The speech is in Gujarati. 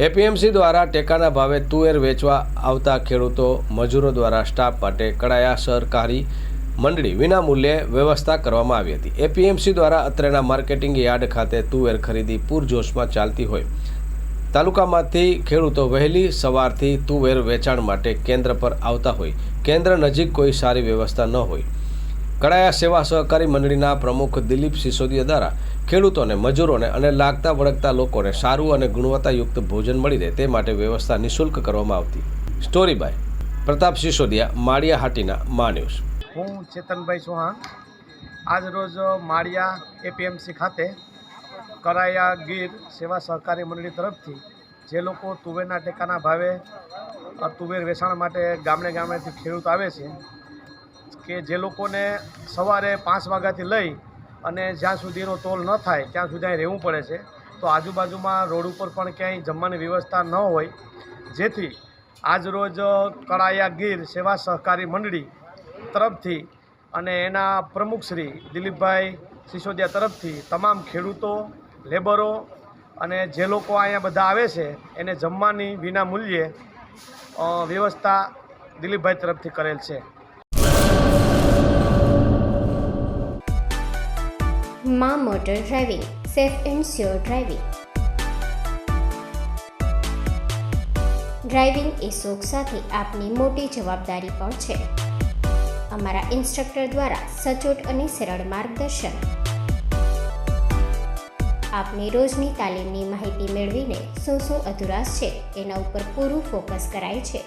એપીએમસી દ્વારા ટેકાના ભાવે તુવેર વેચવા આવતા ખેડૂતો મજૂરો દ્વારા સ્ટાફ માટે કડાયા સહકારી મંડળી વિનામૂલ્યે વ્યવસ્થા કરવામાં આવી હતી। એપીએમસી દ્વારા અત્રેના માર્કેટિંગ યાર્ડ ખાતે તુવેર ખરીદી પૂરજોશમાં ચાલતી હોય તાલુકામાંથી ખેડૂતો વહેલી સવારથી તુવેર વેચાણ માટે કેન્દ્ર પર આવતા હોય કેન્દ્ર નજીક કોઈ સારી વ્યવસ્થા ન હોય કડાયા સેવા સહકારી મંડળીના પ્રમુખ દિલીપ સિસોદિયા દ્વારા ખેડૂતોને મજૂરોને અને લાગતા વળગતા લોકોને સારું અને ગુણવત્તાયુક્ત ભોજન મળી રહે તે માટે વ્યવસ્થા નિઃશુલ્ક કરવામાં આવતી। સ્ટોરી બાય પ્રતાપ સિસોદિયા, માળિયા હાટીના મા ન્યૂઝ। હું ચેતનભાઈ ચૌહાણ આજ રોજ માળિયા એપીએમસી ખાતે કરાયા ગીર સેવા સહકારી મંડળી તરફથી જે લોકો તુવેરના ટેકાના ભાવે તુવેર વેચાણ માટે ગામેથી ખેડૂત આવે છે કે જે લોકોને સવારે 5 વાગ્યાથી લઈ અને જ્યાં સુધીનો તોલ ન થાય ત્યાં સુધી અહીં રહેવું પડે છે, તો આજુબાજુમાં રોડ ઉપર પણ ક્યાંય જમવાની વ્યવસ્થા ન હોય, જેથી આજરોજ કડાયા ગીર સેવા સહકારી મંડળી તરફથી અને એના પ્રમુખ શ્રી દિલીપભાઈ સિસોદિયા તરફથી તમામ ખેડૂતો, લેબરો અને જે લોકો અહીંયા બધા આવે છે એને જમવાની વિના મૂલ્યે વ્યવસ્થા દિલીપભાઈ તરફથી કરેલ છે। માં motor driving, safe and sure driving. Driving એ શોખ સાથે આપની મોટી જવાબદારી પણ છે। અમારા ઇન્સ્ટ્રક્ટર દ્વારા સચોટ અને સરળ માર્ગદર્શન। આપની રોજની તાલીમની માહિતી મેળવીને શું અધુરાશ છે એના ઉપર પૂરું ફોકસ કરાય છે।